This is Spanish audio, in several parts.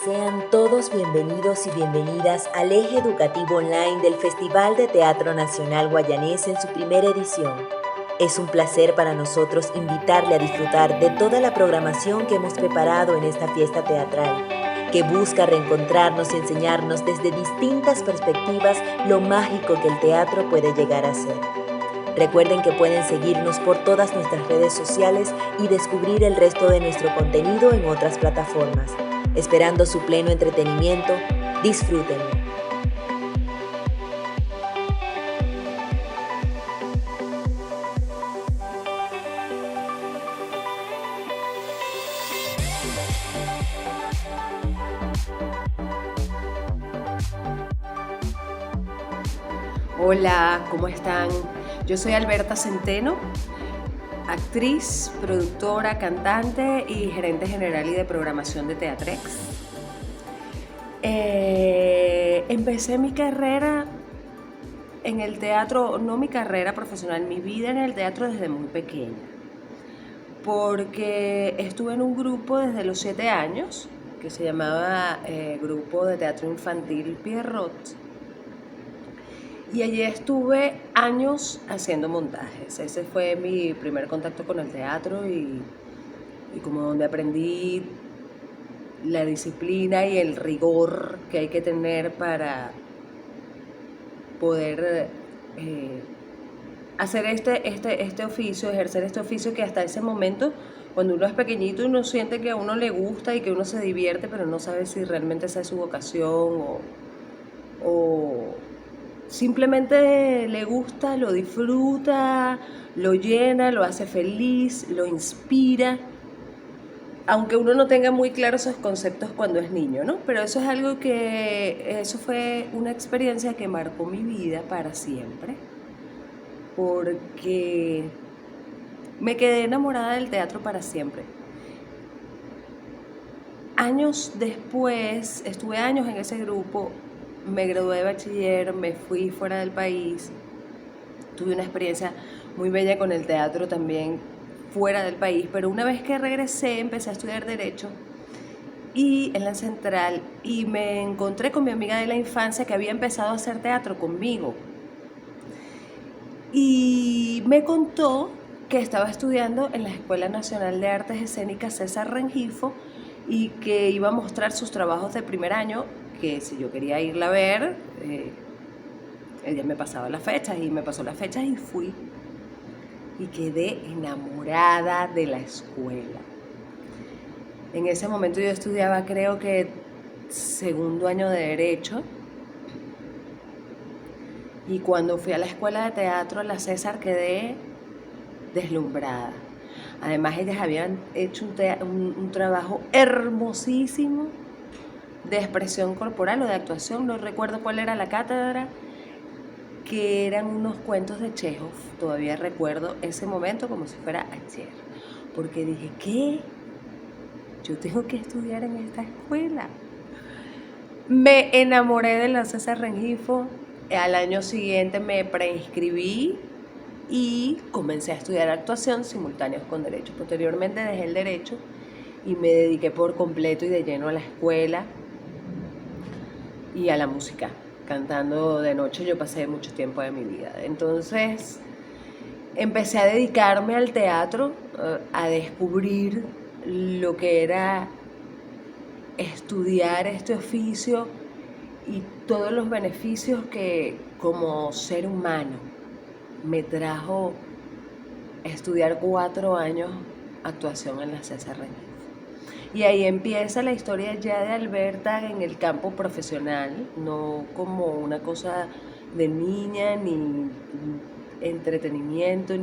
Sean todos bienvenidos y bienvenidas al eje educativo online del Festival de Teatro Nacional Guayanés en su primera edición. Es un placer para nosotros invitarle a disfrutar de toda la programación que hemos preparado en esta fiesta teatral, que busca reencontrarnos y enseñarnos desde distintas perspectivas lo mágico que el teatro puede llegar a ser. Recuerden que pueden seguirnos por todas nuestras redes sociales y descubrir el resto de nuestro contenido en otras plataformas. Esperando su pleno entretenimiento, disfrútenlo. Hola, ¿cómo están? Yo soy Alberta Centeno, actriz, productora, cantante y gerente general y de programación de Teatrex. Empecé mi carrera en el teatro, no mi carrera profesional, mi vida en el teatro desde muy pequeña, porque estuve en un grupo desde los 7 años que se llamaba Grupo de Teatro Infantil Pierrot. Y allí estuve años haciendo montajes. Ese fue mi primer contacto con el teatro y como donde aprendí la disciplina y el rigor que hay que tener para poder hacer este oficio, ejercer este oficio que hasta ese momento, cuando uno es pequeñito, uno siente que a uno le gusta y que uno se divierte, pero no sabe si realmente esa es su vocación o simplemente le gusta, lo disfruta, lo llena, lo hace feliz, lo inspira, aunque uno no tenga muy claros esos conceptos cuando es niño, ¿no? Pero eso fue una experiencia que marcó mi vida para siempre, porque me quedé enamorada del teatro para siempre. Años después, estuve años en ese grupo, me gradué de bachiller, me fui fuera del país, tuve una experiencia muy bella con el teatro también fuera del país, pero una vez que regresé empecé a estudiar Derecho y en la Central y me encontré con mi amiga de la infancia que había empezado a hacer teatro conmigo y me contó que estaba estudiando en la Escuela Nacional de Artes Escénicas César Rengifo y que iba a mostrar sus trabajos de primer año, que si yo quería irla a ver, ella me pasaba las fechas y me pasó las fechas y fui y quedé enamorada de la escuela. En ese momento yo estudiaba, creo que segundo año de Derecho, y cuando fui a la escuela de teatro, a la César, quedé deslumbrada. Además, ellas habían hecho un trabajo hermosísimo de expresión corporal o de actuación, no recuerdo cuál era la cátedra, que eran unos cuentos de Chekhov. Todavía recuerdo ese momento como si fuera ayer, porque dije, ¿qué? Yo tengo que estudiar en esta escuela. Me enamoré de la César Rengifo. Al año siguiente me preinscribí y comencé a estudiar actuación simultáneos con Derecho. Posteriormente dejé el Derecho y me dediqué por completo y de lleno a la escuela y a la música. Cantando de noche yo pasé mucho tiempo de mi vida. Entonces empecé a dedicarme al teatro, a descubrir lo que era estudiar este oficio y todos los beneficios que como ser humano me trajo estudiar 4 años actuación en la César Rengifo. Y ahí empieza la historia ya de Alberta en el campo profesional, no como una cosa de niña, ni entretenimiento,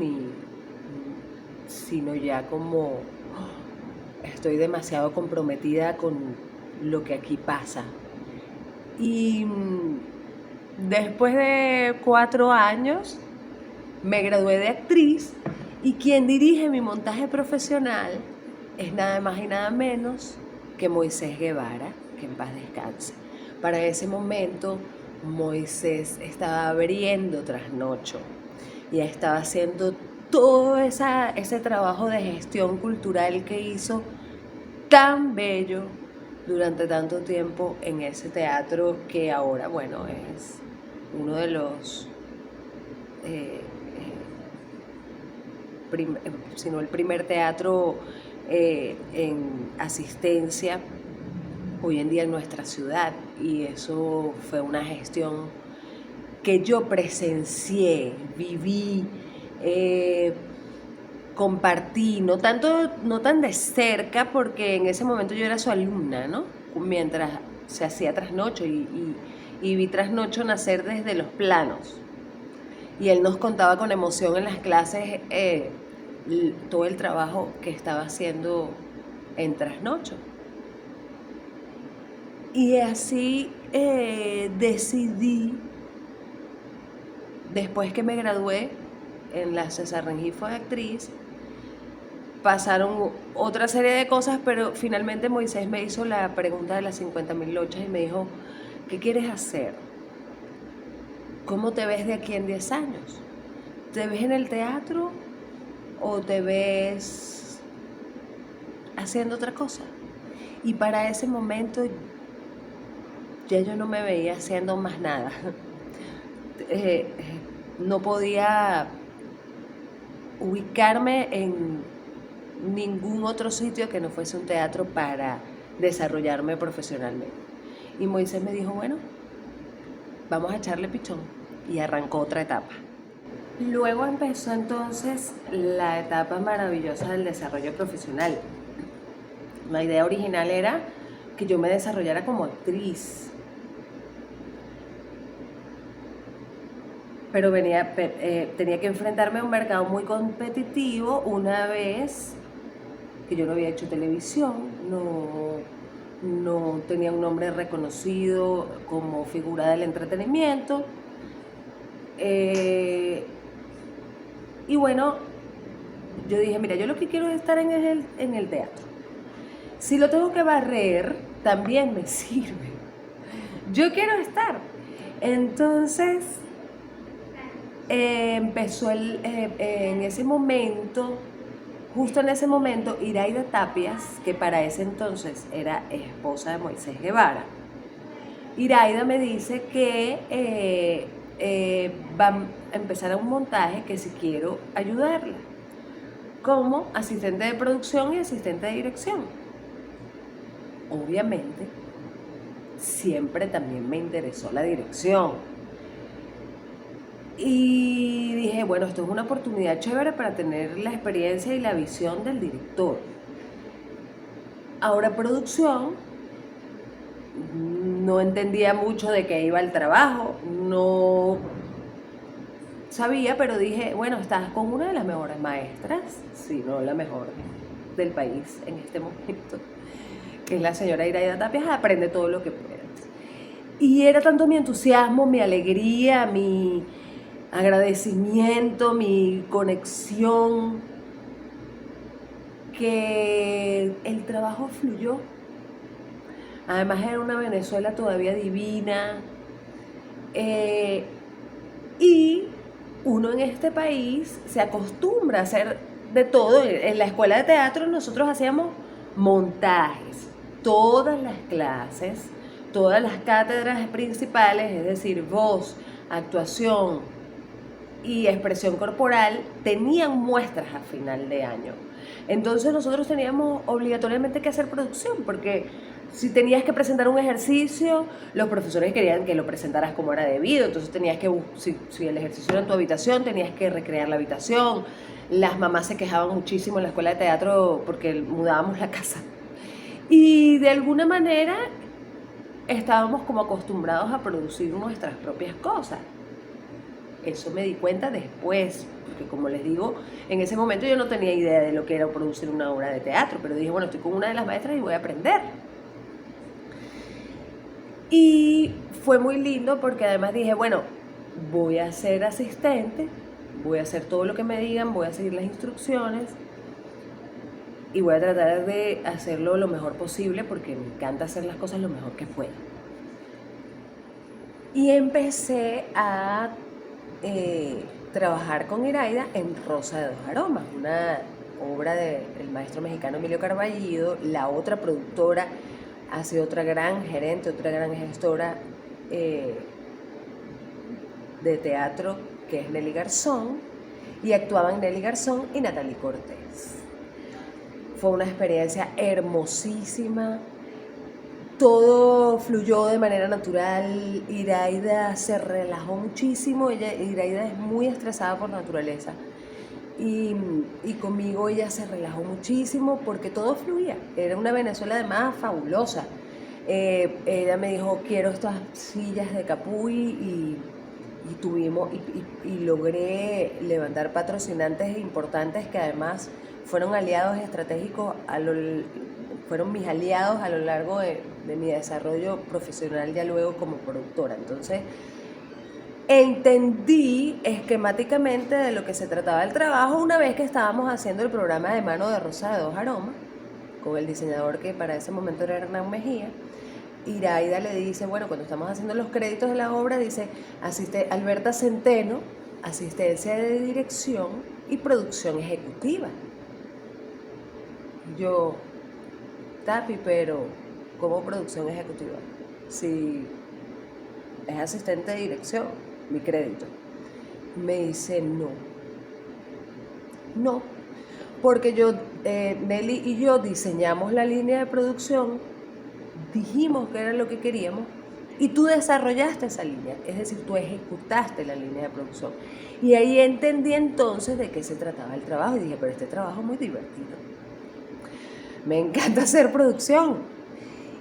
sino ya como estoy demasiado comprometida con lo que aquí pasa. Y después de 4 años me gradué de actriz y quien dirige mi montaje profesional es nada más y nada menos que Moisés Guevara, que en paz descanse. Para ese momento Moisés estaba abriendo Trasnocho y estaba haciendo todo ese trabajo de gestión cultural que hizo tan bello, durante tanto tiempo en ese teatro que ahora, bueno, es uno de los, eh, sino el primer teatro en asistencia hoy en día en nuestra ciudad, y eso fue una gestión que yo presencié, viví, compartí, no tan de cerca, porque en ese momento yo era su alumna, ¿no? Mientras se hacía Trasnocho y vi Trasnocho nacer desde los planos. Y él nos contaba con emoción en las clases todo el trabajo que estaba haciendo en Trasnocho. Y así decidí, después que me gradué en la César Rengifo de actriz, pasaron otra serie de cosas, pero finalmente Moisés me hizo la pregunta de las 50.000 lochas y me dijo, ¿qué quieres hacer? ¿Cómo te ves de aquí en 10 años? ¿Te ves en el teatro o te ves haciendo otra cosa? Y para ese momento ya yo no me veía haciendo más nada. No podía ubicarme en ningún otro sitio que no fuese un teatro para desarrollarme profesionalmente. Y Moisés me dijo, bueno, vamos a echarle pichón. Y arrancó otra etapa. Luego empezó entonces la etapa maravillosa del desarrollo profesional. La idea original era que yo me desarrollara como actriz, pero tenía que enfrentarme a un mercado muy competitivo una vez que yo no había hecho televisión, no tenía un nombre reconocido como figura del entretenimiento. Y bueno, yo dije, mira, yo lo que quiero es estar en el teatro. Si lo tengo que barrer, también me sirve. Yo quiero estar. Entonces, empezó en ese momento, justo en ese momento, Iraida Tapias, que para ese entonces era esposa de Moisés Guevara. Iraida me dice que va a empezar un montaje, que si quiero ayudarla como asistente de producción y asistente de dirección. Obviamente, siempre también me interesó la dirección. Y dije, bueno, esto es una oportunidad chévere para tener la experiencia y la visión del director. Ahora producción, no entendía mucho de qué iba el trabajo, no sabía, pero dije, bueno, estás con una de las mejores maestras, si no la mejor del país en este momento, que es la señora Iraida Tapias, aprende todo lo que puedas. Y era tanto mi entusiasmo, mi alegría, mi agradecimiento, mi conexión, que el trabajo fluyó. Además era una Venezuela todavía divina, y uno en este país se acostumbra a hacer de todo. En la escuela de teatro nosotros hacíamos montajes, todas las clases, todas las cátedras principales, es decir, voz, actuación y expresión corporal, tenían muestras a final de año. Entonces nosotros teníamos obligatoriamente que hacer producción, porque si tenías que presentar un ejercicio, los profesores querían que lo presentaras como era debido, entonces tenías que, si el ejercicio era en tu habitación, tenías que recrear la habitación. Las mamás se quejaban muchísimo en la escuela de teatro porque mudábamos la casa. Y de alguna manera estábamos como acostumbrados a producir nuestras propias cosas. Eso me di cuenta después, porque como les digo, en ese momento yo no tenía idea de lo que era producir una obra de teatro, pero dije, bueno, estoy con una de las maestras y voy a aprender. Y fue muy lindo porque además dije, bueno, voy a ser asistente, voy a hacer todo lo que me digan, voy a seguir las instrucciones y voy a tratar de hacerlo lo mejor posible porque me encanta hacer las cosas lo mejor que pueda. Y empecé a trabajar con Iraida en Rosa de dos Aromas, una obra del maestro mexicano Emilio Carballido, la otra productora ha sido otra gran gerente, otra gran gestora de teatro, que es Nelly Garzón, y actuaban Nelly Garzón y Natalie Cortés. Fue una experiencia hermosísima, todo fluyó de manera natural. Iraida se relajó muchísimo, Iraida es muy estresada por naturaleza, y conmigo ella se relajó muchísimo porque todo fluía. Era una Venezuela además fabulosa. Ella me dijo, quiero estas sillas de Capuy, y tuvimos y logré levantar patrocinantes importantes que además fueron aliados estratégicos, fueron mis aliados a lo largo de mi desarrollo profesional ya luego como productora. Entonces entendí esquemáticamente de lo que se trataba el trabajo una vez que estábamos haciendo el programa de mano de Rosa de Dos Aromas con el diseñador que para ese momento era Hernán Mejía. Iraida le dice, bueno, cuando estamos haciendo los créditos de la obra, dice, asiste Alberta Centeno, asistencia de dirección y producción ejecutiva. Yo, Tapi, pero ¿cómo producción ejecutiva? Si es asistente de dirección, mi crédito. Me dice, no, porque Nelly y yo diseñamos la línea de producción, dijimos que era lo que queríamos y tú desarrollaste esa línea, es decir, tú ejecutaste la línea de producción. Y ahí entendí entonces de qué se trataba el trabajo y dije, pero este trabajo es muy divertido. Me encanta hacer producción.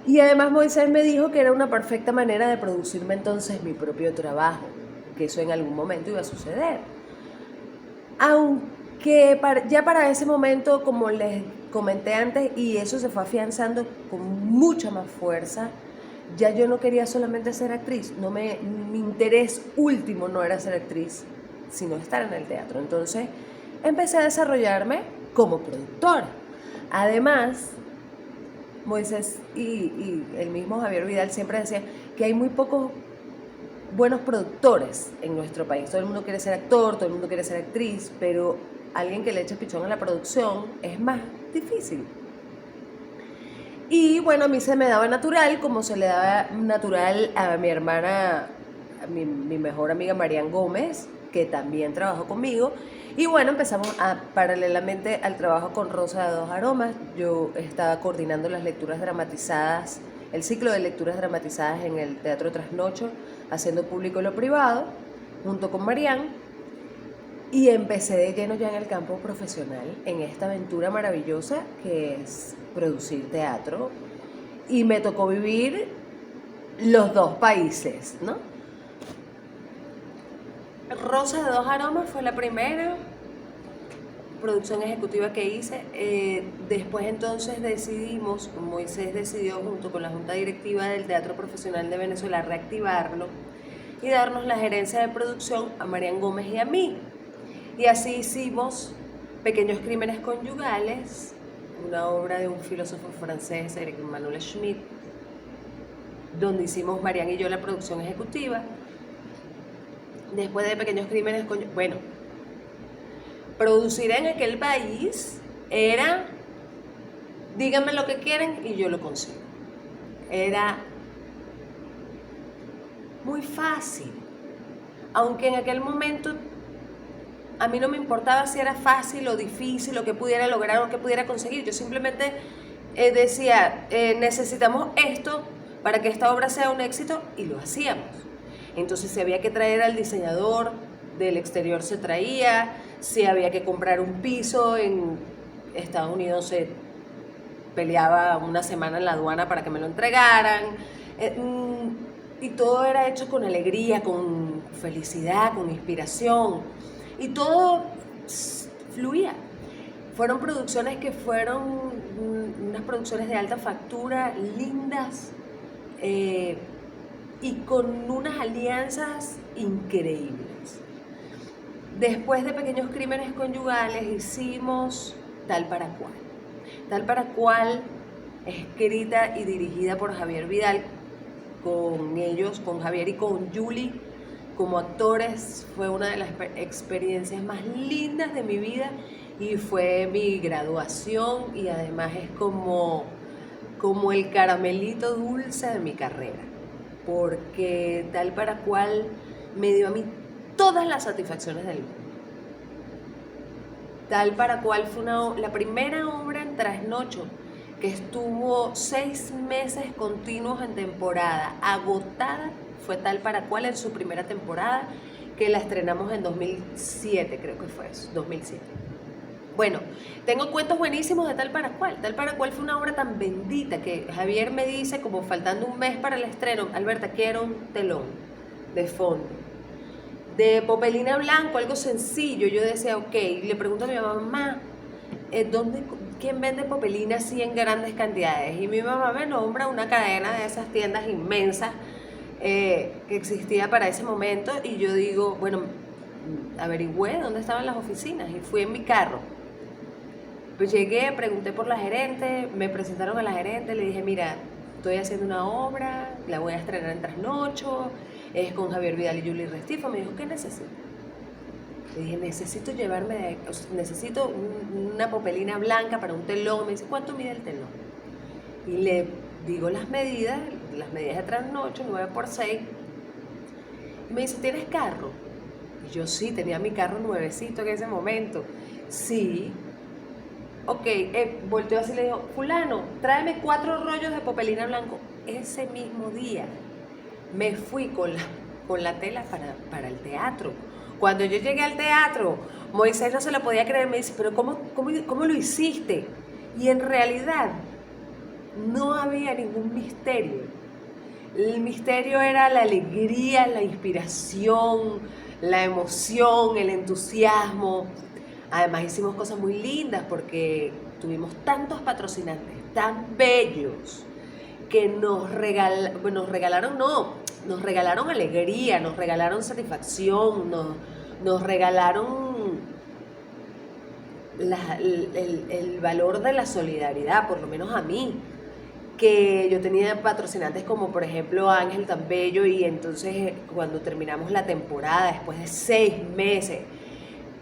Y además Moisés me dijo que era una perfecta manera de producirme entonces mi propio trabajo, que eso en algún momento iba a suceder. Aunque ya para ese momento, como les comenté antes, y eso se fue afianzando con mucha más fuerza, ya yo no quería solamente ser actriz, mi interés último no era ser actriz, sino estar en el teatro. Entonces empecé a desarrollarme como productora. Además, Moisés y el mismo Javier Vidal siempre decían que hay muy pocos buenos productores en nuestro país. Todo el mundo quiere ser actor, todo el mundo quiere ser actriz, pero alguien que le eche pichón a la producción es más difícil. Y bueno, a mí se me daba natural, como se le daba natural a mi hermana, a mi mejor amiga Marian Gómez, que también trabajó conmigo. Y bueno, empezamos paralelamente al trabajo con Rosa de Dos Aromas. Yo estaba coordinando las lecturas dramatizadas, el ciclo de lecturas dramatizadas en el Teatro Trasnocho, haciendo público lo privado, junto con Marian. Y empecé de lleno ya en el campo profesional, en esta aventura maravillosa que es producir teatro. Y me tocó vivir los dos países, ¿no? Rosa de Dos Aromas fue la primera producción ejecutiva que hice. Después entonces Moisés decidió junto con la Junta Directiva del Teatro Profesional de Venezuela reactivarlo y darnos la gerencia de producción a Marian Gómez y a mí. Y así hicimos Pequeños Crímenes Conyugales, una obra de un filósofo francés, Eric Emmanuel Schmitt, donde hicimos Marian y yo la producción ejecutiva. Después de Pequeños Crímenes Conyugales, bueno, producir en aquel país era, díganme lo que quieren y yo lo consigo. Era muy fácil, aunque en aquel momento a mí no me importaba si era fácil o difícil, o que pudiera lograr o que pudiera conseguir. Yo simplemente decía, necesitamos esto para que esta obra sea un éxito, y lo hacíamos. Entonces, si había que traer al diseñador del exterior, se traía. Si había que comprar un piso en Estados Unidos, se peleaba una semana en la aduana para que me lo entregaran. Y todo era hecho con alegría, con felicidad, con inspiración. Y todo fluía. Fueron producciones que fueron unas producciones de alta factura, lindas, y con unas alianzas increíbles. Después de Pequeños Crímenes Conyugales hicimos Tal para Cual. Tal para Cual, escrita y dirigida por Javier Vidal, con ellos, con Javier y con Julie, como actores. Fue una de las experiencias más lindas de mi vida y fue mi graduación, y además es como como el caramelito dulce de mi carrera, porque Tal para Cual me dio a mí todas las satisfacciones del mundo. Tal para Cual fue la primera obra en trasnocho que estuvo 6 meses continuos en temporada, agotada. Fue Tal para Cual en su primera temporada, que la estrenamos en 2007, creo que fue eso, 2007. Bueno, tengo cuentos buenísimos de Tal para Cual. Tal para Cual fue una obra tan bendita que Javier me dice, como faltando un mes para el estreno: Alberta, quiero un telón de fondo de popelina blanco, algo sencillo. Yo decía, ok, le pregunto a mi mamá, ¿quién vende popelina así en grandes cantidades? Y mi mamá me nombra una cadena de esas tiendas inmensas que existía para ese momento, y yo digo, bueno, averigüé dónde estaban las oficinas y fui en mi carro. Pues llegué, pregunté por la gerente, me presentaron a la gerente, le dije, mira, estoy haciendo una obra, la voy a estrenar en trasnocho, es con Javier Vidal y Julie Restifo. Me dijo, ¿qué necesito? Le dije, necesito necesito una popelina blanca para un telón. Me dice, ¿cuánto mide el telón? Y le digo las medidas de trasnocho, 9x6. Y me dice, ¿tienes carro? Y yo sí, tenía mi carro nuevecito en ese momento. Sí. Ok, volteó así y le dijo, fulano, tráeme 4 rollos de popelina blanco. Ese mismo día me fui con la tela para el teatro. Cuando yo llegué al teatro, Moisés no se lo podía creer. Me dice, pero ¿cómo lo hiciste? Y en realidad no había ningún misterio. El misterio era la alegría, la inspiración, la emoción, el entusiasmo. Además hicimos cosas muy lindas porque tuvimos tantos patrocinantes tan bellos que nos regalaron alegría, nos regalaron satisfacción, nos regalaron el valor de la solidaridad, por lo menos a mí, que yo tenía patrocinantes como por ejemplo Ángel tan bello, y entonces cuando terminamos la temporada, después de 6 meses,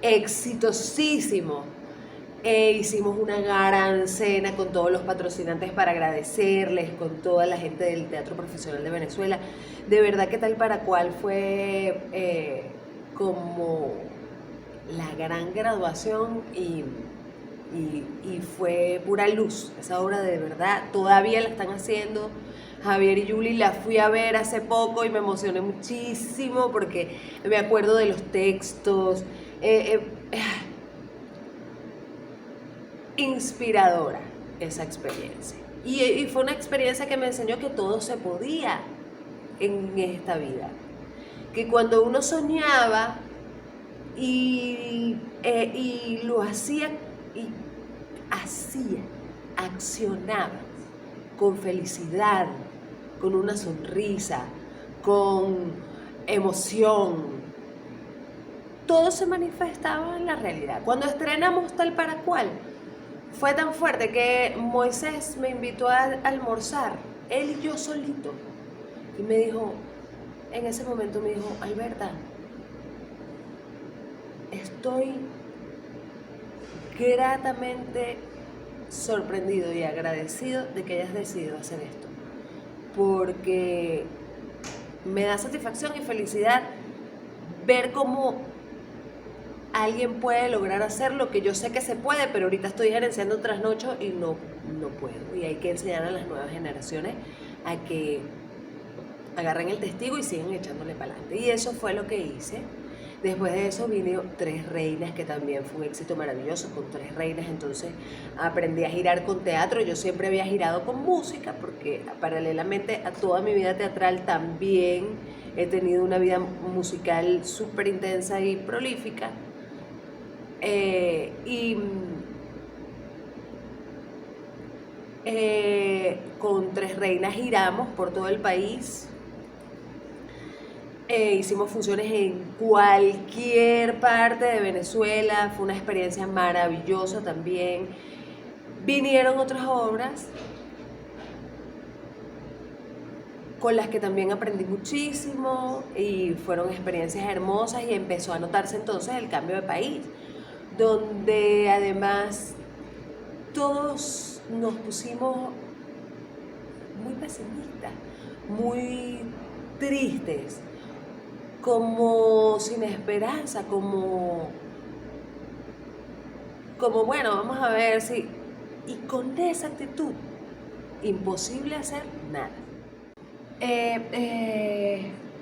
exitosísimo, hicimos una gran cena con todos los patrocinantes para agradecerles, con toda la gente del Teatro Profesional de Venezuela. De verdad que Tal para Cual fue como la gran graduación, y fue pura luz. Esa obra de verdad todavía la están haciendo. Javier y Julie la fui a ver hace poco y me emocioné muchísimo porque me acuerdo de los textos. Inspiradora esa experiencia. Y fue una experiencia que me enseñó que todo se podía en esta vida. Que cuando uno soñaba y lo hacía, accionaba con felicidad, con una sonrisa, con emoción, todo se manifestaba en la realidad. Cuando estrenamos Tal para Cual, fue tan fuerte que Moisés me invitó a almorzar, él y yo solito, y me dijo, en ese momento me dijo, Alberta, estoy gratamente sorprendido y agradecido de que hayas decidido hacer esto, porque me da satisfacción y felicidad ver cómo alguien puede lograr hacer lo que yo sé que se puede, pero ahorita estoy gerenciando trasnocho y no puedo. Y hay que enseñar a las nuevas generaciones a que agarren el testigo y sigan echándole para adelante. Y eso fue lo que hice. Después de eso vino Tres Reinas, que también fue un éxito maravilloso. Con Tres Reinas entonces aprendí a girar con teatro. Yo siempre había girado con música porque paralelamente a toda mi vida teatral también he tenido una vida musical súper intensa y prolífica. Con Tres Reinas giramos por todo el país. Hicimos funciones en cualquier parte de Venezuela. Fue una experiencia maravillosa también. Vinieron otras obras con las que también aprendí muchísimo y fueron experiencias hermosas, y empezó a notarse entonces el cambio de país, donde además todos nos pusimos muy pesimistas, muy tristes, como sin esperanza, como bueno, vamos a ver si... Y con esa actitud, imposible hacer nada.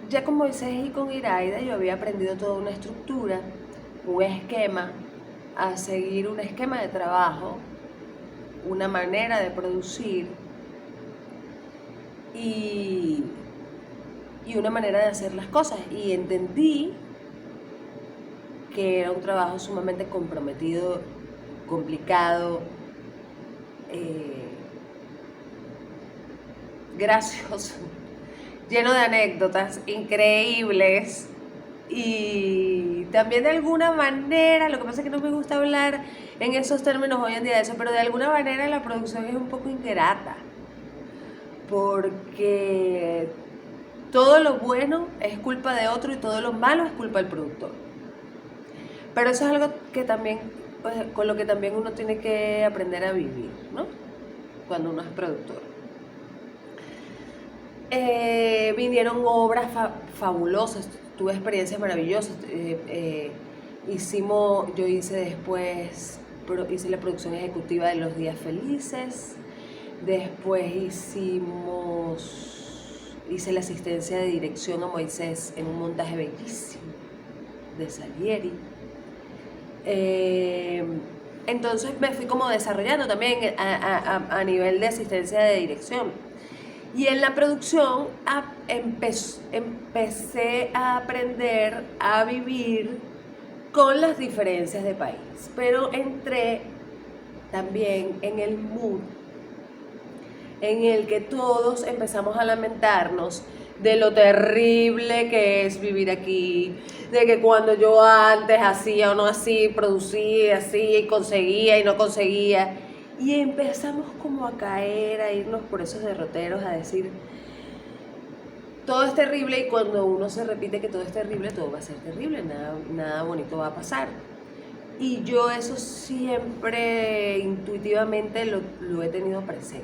Ya con Moisés y con Iraida yo había aprendido toda una estructura, un esquema, a seguir un esquema de trabajo, una manera de producir y una manera de hacer las cosas. Y entendí que era un trabajo sumamente comprometido, complicado, gracioso, lleno de anécdotas increíbles y también de alguna manera, lo que pasa es que no me gusta hablar en esos términos hoy en día de eso, pero de alguna manera la producción es un poco ingrata, porque todo lo bueno es culpa de otro y todo lo malo es culpa del productor. Pero eso es algo que también, pues, con lo que también uno tiene que aprender a vivir, ¿no? Cuando uno es productor. Vinieron obras fabulosas, tuve experiencias maravillosas. Yo hice después, hice la producción ejecutiva de Los Días Felices, después hice la asistencia de dirección a Moisés en un montaje bellísimo de Salieri. Entonces me fui como desarrollando también a nivel de asistencia de dirección. Y en la producción empecé a aprender a vivir con las diferencias de país, pero entré también en el mood en el que todos empezamos a lamentarnos de lo terrible que es vivir aquí, de que cuando yo antes hacía o no hacía, producía, hacía y conseguía y no conseguía. Y empezamos como a caer, a irnos por esos derroteros, a decir, todo es terrible, y cuando uno se repite que todo es terrible, todo va a ser terrible, nada bonito va a pasar. Y yo eso siempre intuitivamente lo he tenido presente.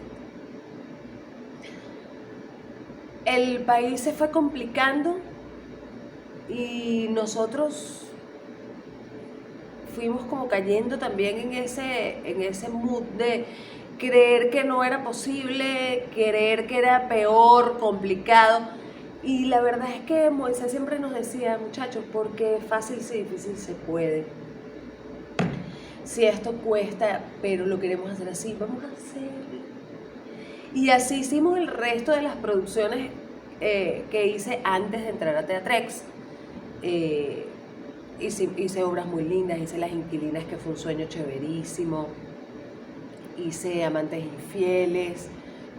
El país se fue complicando y nosotros fuimos como cayendo también en ese mood de creer que no era posible, creer que era peor, complicado. Y la verdad es que Moisés siempre nos decía, muchachos, porque fácil si difícil se puede. Si esto cuesta, pero lo queremos hacer así, vamos a hacerlo. Y así hicimos el resto de las producciones que hice antes de entrar a Teatrex. Hice obras muy lindas, hice Las Inquilinas, que fue un sueño chéverísimo, hice Amantes Infieles,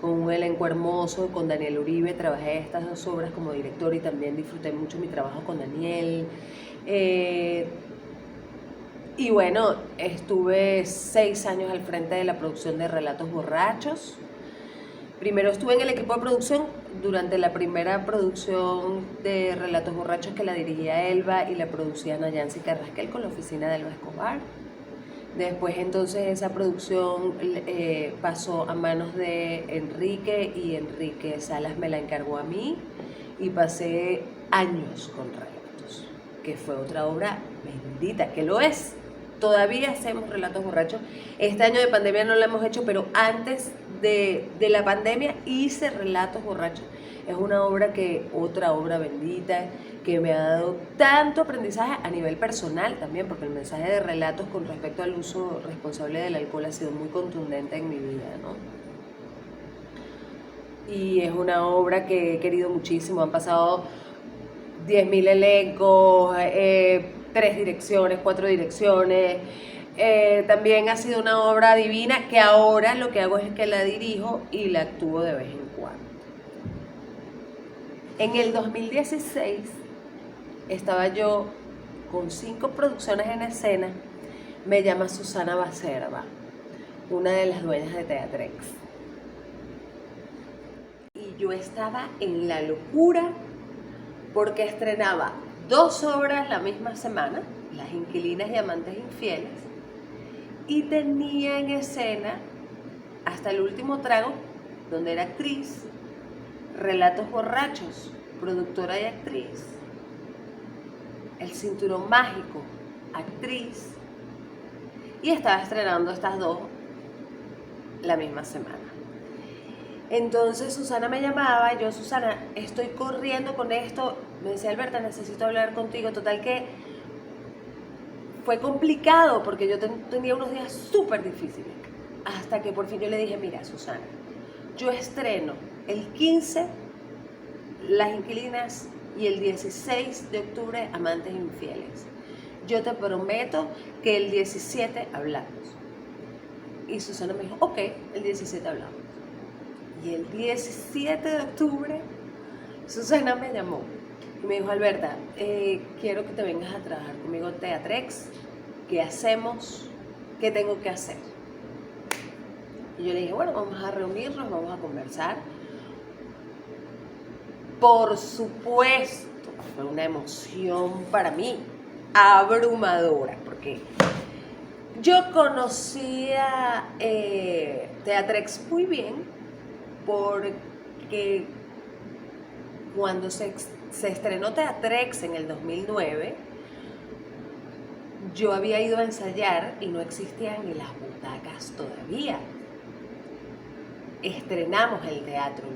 con un elenco hermoso, con Daniel Uribe, trabajé estas dos obras como director y también disfruté mucho mi trabajo con Daniel. Y bueno, estuve 6 años al frente de la producción de Relatos Borrachos. Primero estuve en el equipo de producción durante la primera producción de Relatos Borrachos, que la dirigía Elba y la producía Nayansi Carrasquel con la oficina de Elba Escobar. Después entonces esa producción pasó a manos de Enrique, y Enrique Salas me la encargó a mí, y pasé años con Relatos, que fue otra obra bendita, que lo es. Todavía hacemos Relatos Borrachos. Este año de pandemia no lo hemos hecho, pero antes de la pandemia hice Relatos Borrachos. Es una obra otra obra bendita, que me ha dado tanto aprendizaje a nivel personal también, porque el mensaje de Relatos con respecto al uso responsable del alcohol ha sido muy contundente en mi vida, ¿no? Y es una obra que he querido muchísimo. Han pasado 10.000 elencos, 3 direcciones, 4 direcciones. También ha sido una obra divina, que ahora lo que hago es que la dirijo y la actúo de vez en cuando. En el 2016 estaba yo con 5 producciones en escena. Me llama Susana Bacerba, una de las dueñas de Teatrex. Y yo estaba en la locura porque estrenaba 2 obras la misma semana, Las Inquilinas y Amantes Infieles, y tenía en escena Hasta el Último Trago, donde era actriz, Relatos Borrachos, productora y actriz, El Cinturón Mágico, actriz, y estaba estrenando estas dos la misma semana. Entonces Susana me llamaba, yo, Susana, estoy corriendo con esto, me decía, Alberta, necesito hablar contigo, total que fue complicado porque yo tenía unos días súper difíciles, hasta que por fin yo le dije, mira, Susana, yo estreno el 15 Las Inquilinas y el 16 de octubre Amantes Infieles. Yo te prometo que el 17 hablamos. Y Susana me dijo, ok, el 17 hablamos. Y el 17 de octubre, Susana me llamó y me dijo, Alberta, quiero que te vengas a trabajar conmigo en Teatrex. ¿Qué hacemos? ¿Qué tengo que hacer? Y yo le dije, bueno, vamos a reunirnos, vamos a conversar. Por supuesto, fue una emoción para mí abrumadora, porque yo conocía Teatrex muy bien, porque cuando se estrenó Teatrex en el 2009, yo había ido a ensayar y no existían ni las butacas todavía. Estrenamos el teatro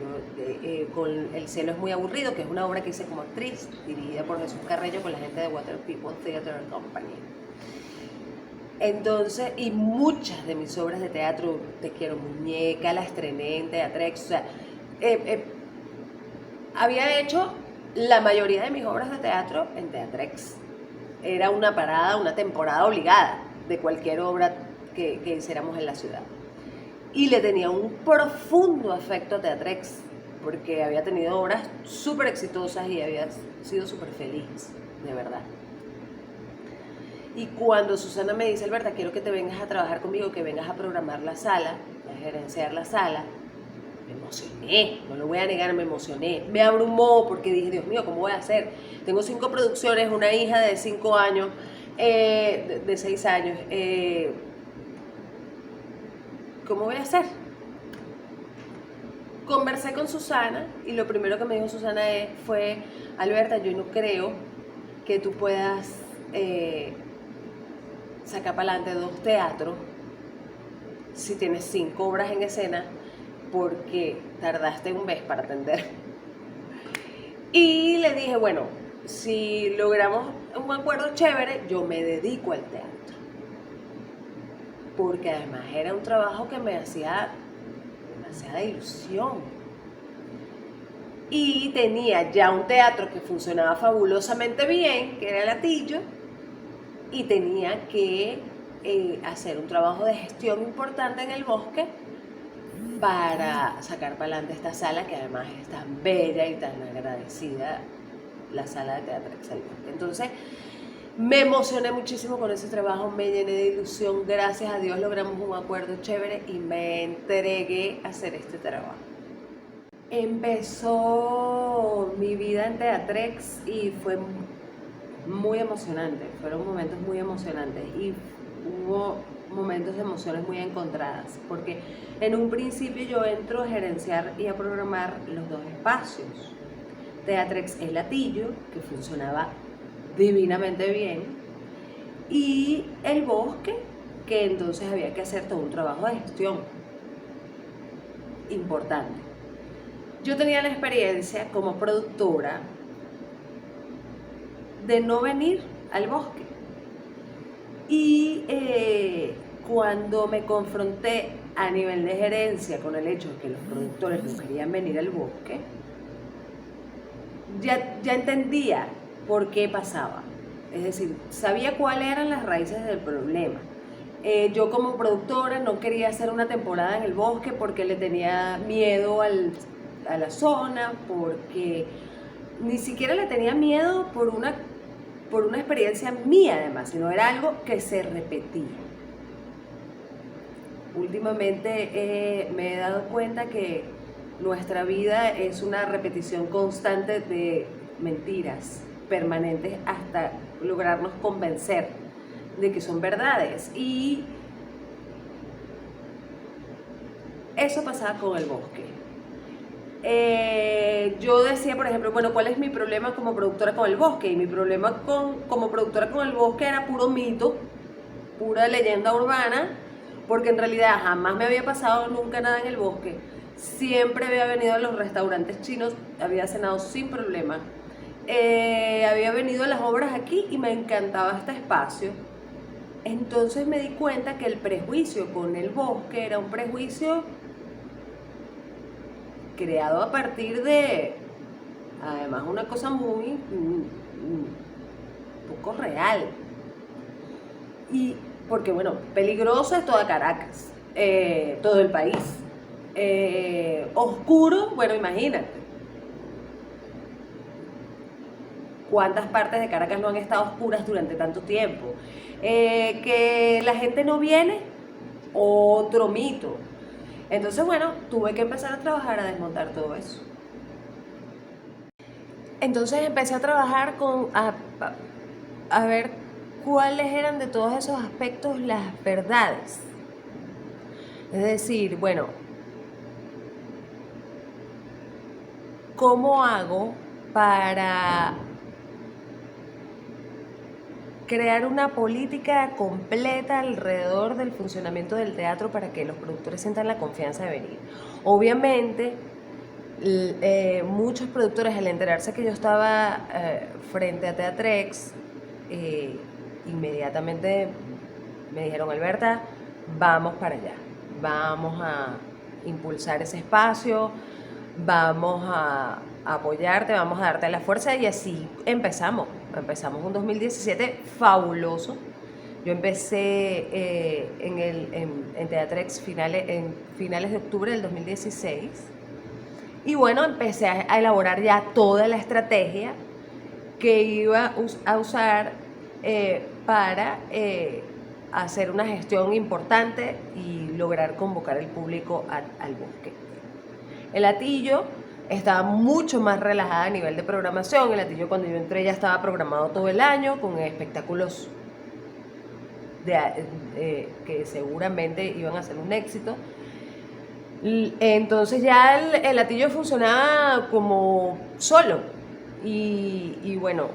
con El cielo es muy aburrido, que es una obra que hice como actriz, dirigida por Jesús Carreño con la gente de Water People Theatre Company. Entonces, y muchas de mis obras de teatro, Te quiero muñeca, la estrené en Teatrex, o sea, había hecho la mayoría de mis obras de teatro en Teatrex. Era una parada, una temporada obligada de cualquier obra que hiciéramos en la ciudad. Y le tenía un profundo afecto a Teatrex, porque había tenido obras súper exitosas y había sido súper feliz, de verdad. Y cuando Susana me dice, Alberta, quiero que te vengas a trabajar conmigo, que vengas a programar la sala, a gerenciar la sala, me emocioné, no lo voy a negar, me emocioné. Me abrumó porque dije, Dios mío, ¿cómo voy a hacer? Tengo 5 producciones, una hija de 5 años, de 6 años. ¿Cómo voy a hacer? Conversé con Susana y lo primero que me dijo Susana fue, Alberta, yo no creo que tú puedas sacar para adelante 2 teatros si tienes 5 obras en escena, porque tardaste un mes para atender. Y le dije, bueno, si logramos un acuerdo chévere, yo me dedico al teatro. Porque además era un trabajo que me hacía demasiada ilusión. Y tenía ya un teatro que funcionaba fabulosamente bien, que era el Atillo, y tenía que hacer un trabajo de gestión importante en el Bosque para sacar para adelante esta sala, que además es tan bella y tan agradecida, la sala de teatro excelente. Entonces, me emocioné muchísimo con ese trabajo, me llené de ilusión, gracias a Dios logramos un acuerdo chévere y me entregué a hacer este trabajo. Empezó mi vida en Teatrex y fue muy emocionante, fueron momentos muy emocionantes y hubo momentos de emociones muy encontradas, porque en un principio yo entro a gerenciar y a programar los 2 espacios. Teatrex El Atillo, que funcionaba divinamente bien, y el Bosque, que entonces había que hacer todo un trabajo de gestión importante. Yo tenía la experiencia como productora de no venir al Bosque, y cuando me confronté a nivel de gerencia con el hecho de que los productores no querían venir al Bosque, ya entendía por qué pasaba, es decir, sabía cuáles eran las raíces del problema. Yo como productora no quería hacer una temporada en el Bosque porque le tenía miedo a la zona, porque ni siquiera le tenía miedo por una experiencia mía además, sino era algo que se repetía. Últimamente me he dado cuenta que nuestra vida es una repetición constante de mentiras permanentes hasta lograrnos convencer de que son verdades, y eso pasaba con el Bosque. yo decía, por ejemplo, bueno, ¿cuál es mi problema como productora con el bosque? Y mi problema como productora con el bosque era puro mito, pura leyenda urbana, porque en realidad jamás me había pasado nunca nada en el bosque. Siempre había venido a los restaurantes chinos, había cenado sin problema. Había venido a las obras aquí y me encantaba este espacio. Entonces me di cuenta que el prejuicio con el bosque era un prejuicio creado a partir de, además, una cosa muy poco real. Y porque, bueno, peligroso es toda Caracas, todo el país. Oscuro, bueno, imagínate. ¿Cuántas partes de Caracas no han estado oscuras durante tanto tiempo? Que la gente no viene, otro mito. Entonces, bueno, tuve que empezar a trabajar a desmontar todo eso. Entonces empecé a trabajar a ver cuáles eran de todos esos aspectos las verdades. Es decir, bueno, ¿cómo hago para crear una política completa alrededor del funcionamiento del teatro para que los productores sientan la confianza de venir? Obviamente, muchos productores, al enterarse que yo estaba frente a Teatrex, inmediatamente me dijeron: Alberta, vamos para allá, vamos a impulsar ese espacio, vamos a apoyarte, vamos a darte la fuerza. Y así empezamos un 2017 fabuloso. Yo empecé en Teatrex en finales de octubre del 2016 y bueno, empecé a elaborar ya toda la estrategia que iba a usar para hacer una gestión importante y lograr convocar el público al bosque. El Latillo estaba mucho más relajada a nivel de programación. El Latillo, cuando yo entré, ya estaba programado todo el año con espectáculos que seguramente iban a ser un éxito. Entonces ya el Latillo funcionaba como solo y bueno,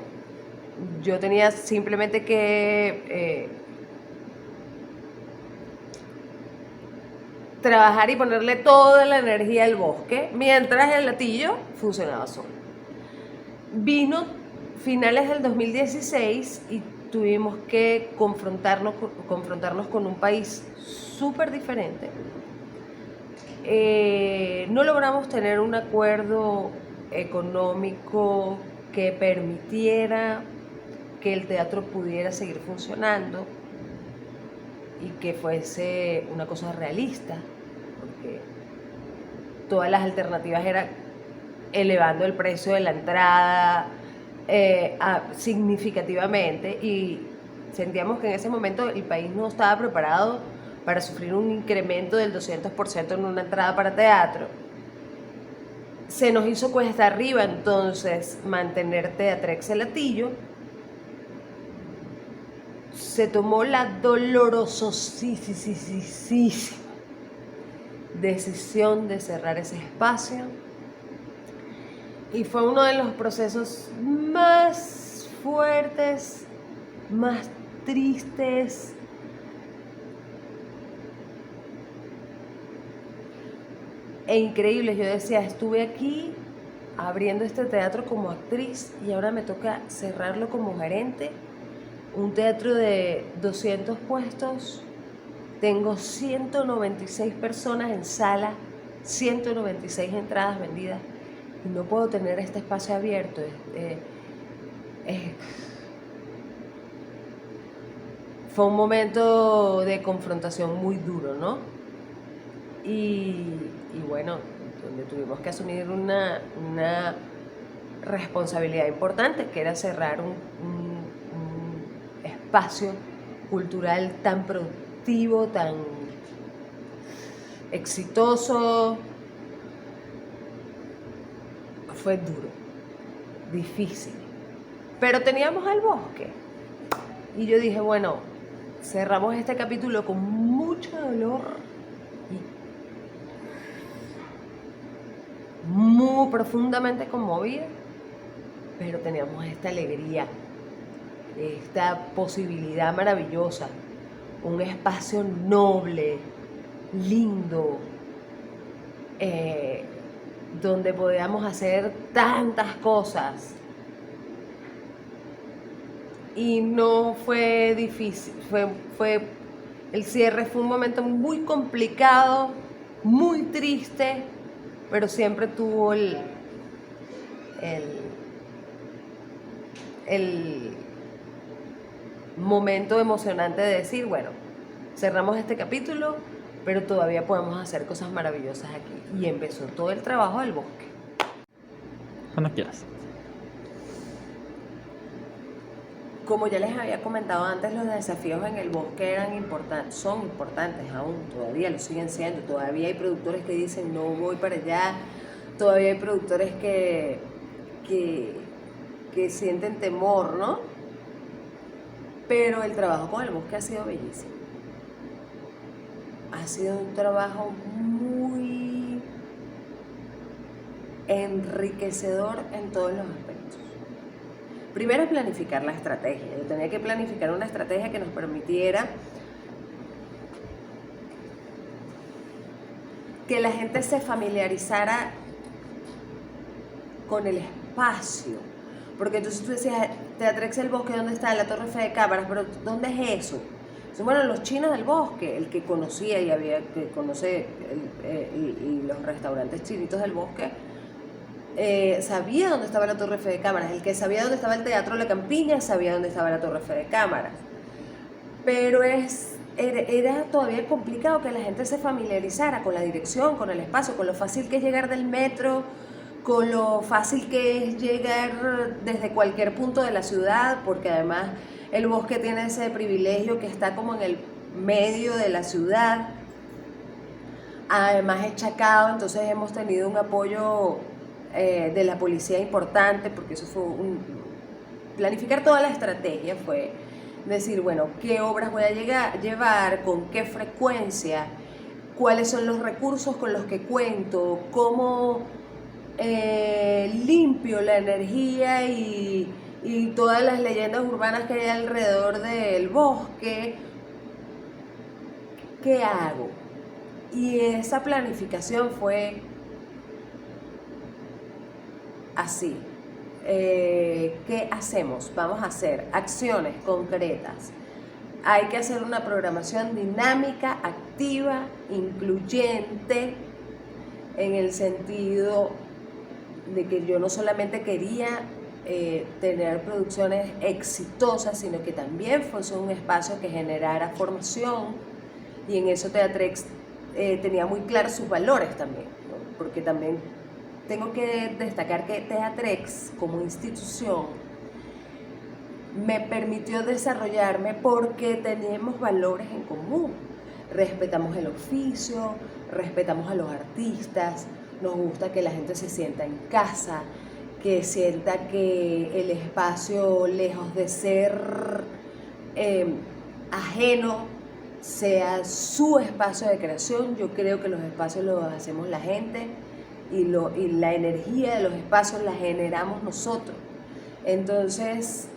yo tenía simplemente que trabajar y ponerle toda la energía al bosque, mientras el Latillo funcionaba solo. Vino finales del 2016 y tuvimos que confrontarnos con un país súper diferente. No logramos tener un acuerdo económico que permitiera que el teatro pudiera seguir funcionando y que fuese una cosa realista, porque todas las alternativas eran elevando el precio de la entrada significativamente, y sentíamos que en ese momento el país no estaba preparado para sufrir un incremento del 200% en una entrada para teatro. Se nos hizo cuesta arriba entonces mantener Teatrex El Latillo. Se tomó la dolorosísima decisión de cerrar ese espacio y fue uno de los procesos más fuertes, más tristes, e increíbles. Yo decía, estuve aquí abriendo este teatro como actriz y ahora me toca cerrarlo como gerente. Un teatro de 200 puestos, tengo 196 personas en sala, 196 entradas vendidas y no puedo tener este espacio abierto. Fue un momento de confrontación muy duro, ¿no? Y bueno, donde tuvimos que asumir una responsabilidad importante, que era cerrar un espacio cultural tan productivo, tan exitoso. Fue duro, difícil, pero teníamos al bosque y yo dije, bueno, cerramos este capítulo con mucho dolor y profundamente conmovida, pero teníamos esta alegría, esta posibilidad maravillosa, un espacio noble, lindo, donde podíamos hacer tantas cosas. Y no fue difícil, el cierre fue un momento muy complicado, muy triste, pero siempre tuvo el momento emocionante de decir, bueno, cerramos este capítulo, pero todavía podemos hacer cosas maravillosas aquí. Y empezó todo el trabajo del bosque. Cuando quieras. Como ya les había comentado antes, los desafíos en el bosque son importantes aún, todavía lo siguen siendo. Todavía hay productores que dicen no voy para allá, todavía hay productores que sienten temor, ¿no? Pero el trabajo con el bosque ha sido bellísimo. Ha sido un trabajo muy enriquecedor en todos los aspectos. Primero es planificar la estrategia. Yo tenía que planificar una estrategia que nos permitiera que la gente se familiarizara con el espacio. Porque entonces tú decías, Teatrex el Bosque, ¿dónde está? La Torre Eiffel de Cámaras, pero ¿dónde es eso? Entonces, bueno, los chinos del bosque, el que conocía que conoce los restaurantes chinitos del bosque, sabía dónde estaba la Torre Eiffel de Cámaras. El que sabía dónde estaba el Teatro La Campiña sabía dónde estaba la Torre Eiffel de Cámaras. Pero era todavía complicado que la gente se familiarizara con la dirección, con el espacio, con lo fácil que es llegar del metro, con lo fácil que es llegar desde cualquier punto de la ciudad, porque además el bosque tiene ese privilegio que está como en el medio de la ciudad. Además es chacado, entonces hemos tenido un apoyo de la policía importante, porque eso fue planificar toda la estrategia fue decir, bueno, qué obras voy a llevar, con qué frecuencia, cuáles son los recursos con los que cuento, cómo limpio la energía y todas las leyendas urbanas que hay alrededor del bosque, ¿qué hago? Y esa planificación fue así. ¿Qué hacemos? Vamos a hacer acciones concretas. Hay que hacer una programación dinámica, activa, incluyente, en el sentido de que yo no solamente quería tener producciones exitosas, sino que también fuese un espacio que generara formación, y en eso Teatrex tenía muy claros sus valores también, ¿no? Porque también tengo que destacar que Teatrex como institución me permitió desarrollarme porque teníamos valores en común. Respetamos el oficio, respetamos a los artistas, nos gusta que la gente se sienta en casa, que sienta que el espacio, lejos de ser ajeno, sea su espacio de creación. Yo creo que los espacios los hacemos la gente y la energía de los espacios la generamos nosotros. Entonces,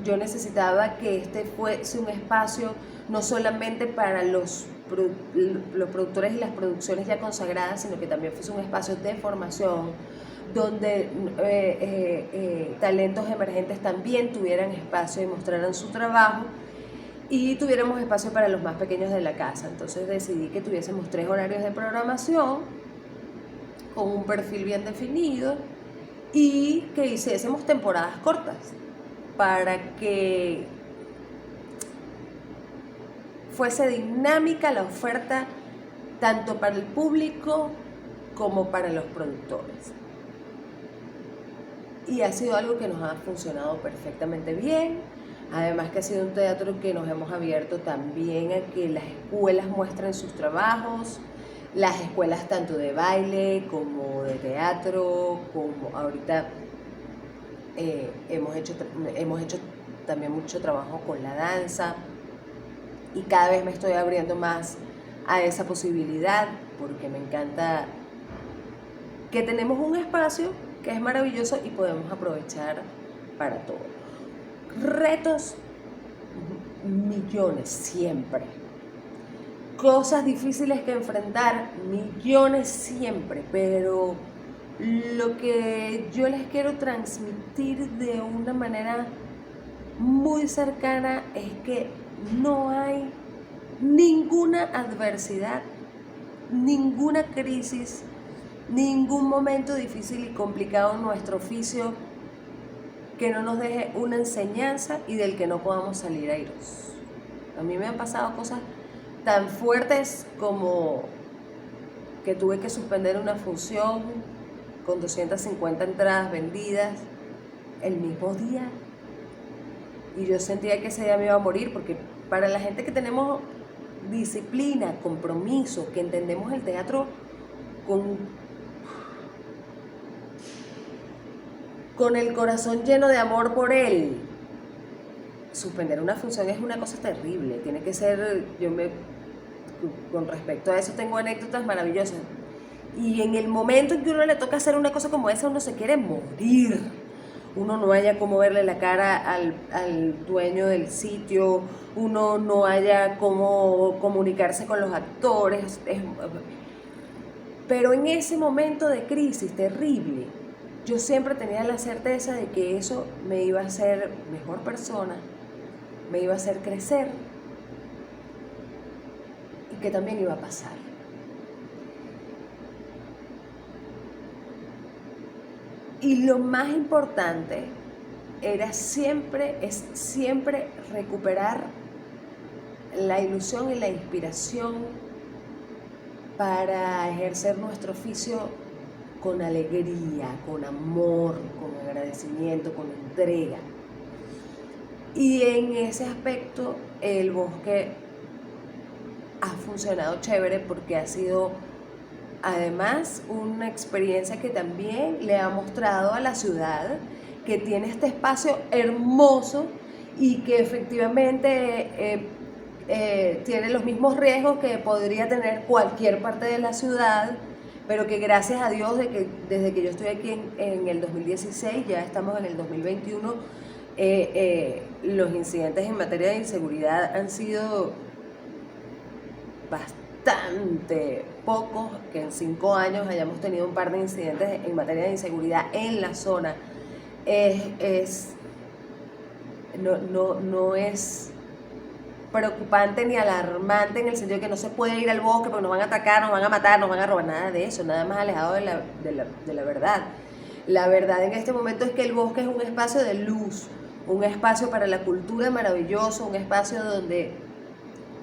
yo necesitaba que este fuese un espacio no solamente para los productores y las producciones ya consagradas, sino que también fuese un espacio de formación donde talentos emergentes también tuvieran espacio y mostraran su trabajo, y tuviéramos espacio para los más pequeños de la casa. Entonces decidí que tuviésemos 3 horarios de programación con un perfil bien definido y que hiciésemos temporadas cortas para que fuese dinámica la oferta tanto para el público como para los productores. Y ha sido algo que nos ha funcionado perfectamente bien. Además que ha sido un teatro que nos hemos abierto también a que las escuelas muestren sus trabajos, las escuelas tanto de baile como de teatro, como ahorita hemos hecho también mucho trabajo con la danza, y cada vez me estoy abriendo más a esa posibilidad porque me encanta que tenemos un espacio que es maravilloso y podemos aprovechar para todo. Retos, millones siempre. Cosas difíciles que enfrentar, millones siempre, pero lo que yo les quiero transmitir de una manera muy cercana es que no hay ninguna adversidad, ninguna crisis, ningún momento difícil y complicado en nuestro oficio que no nos deje una enseñanza y del que no podamos salir airosos. A mí me han pasado cosas tan fuertes como que tuve que suspender una función con 250 entradas vendidas el mismo día y yo sentía que ese día me iba a morir, porque para la gente que tenemos disciplina, compromiso, que entendemos el teatro con el corazón lleno de amor por él, suspender una función es una cosa terrible. Tiene que ser, con respecto a eso tengo anécdotas maravillosas. Y en el momento en que uno le toca hacer una cosa como esa, uno se quiere morir. Uno no haya cómo verle la cara al dueño del sitio, uno no haya cómo comunicarse con los actores. Pero en ese momento de crisis terrible, yo siempre tenía la certeza de que eso me iba a hacer mejor persona, me iba a hacer crecer y que también iba a pasar. Y lo más importante es siempre recuperar la ilusión y la inspiración para ejercer nuestro oficio con alegría, con amor, con agradecimiento, con entrega. Y en ese aspecto el bosque ha funcionado chévere, porque ha sido además una experiencia que también le ha mostrado a la ciudad que tiene este espacio hermoso y que efectivamente tiene los mismos riesgos que podría tener cualquier parte de la ciudad, pero que gracias a Dios desde que yo estoy aquí en el 2016, ya estamos en el 2021, los incidentes en materia de inseguridad han sido bastante pocos, que en 5 años hayamos tenido un par de incidentes en materia de inseguridad en la zona. No es preocupante ni alarmante en el sentido de que no se puede ir al bosque porque nos van a atacar, nos van a matar, nos van a robar, nada de eso, nada más alejado de la verdad. La verdad en este momento es que el bosque es un espacio de luz, un espacio para la cultura maravilloso, un espacio donde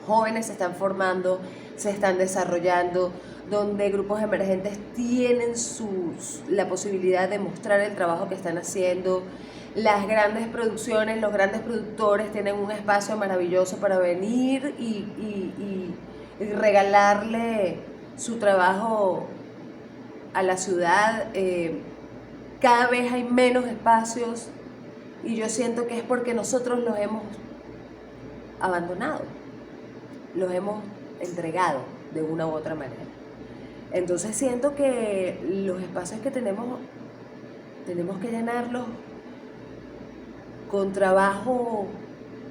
jóvenes se están formando, se están desarrollando, donde grupos emergentes tienen la posibilidad de mostrar el trabajo que están haciendo. Las grandes producciones, los grandes productores tienen un espacio maravilloso para venir y regalarle su trabajo a la ciudad. Cada vez hay menos espacios y yo siento que es porque nosotros los hemos abandonado, los hemos entregado de una u otra manera. Entonces siento que los espacios que tenemos que llenarlos con trabajo,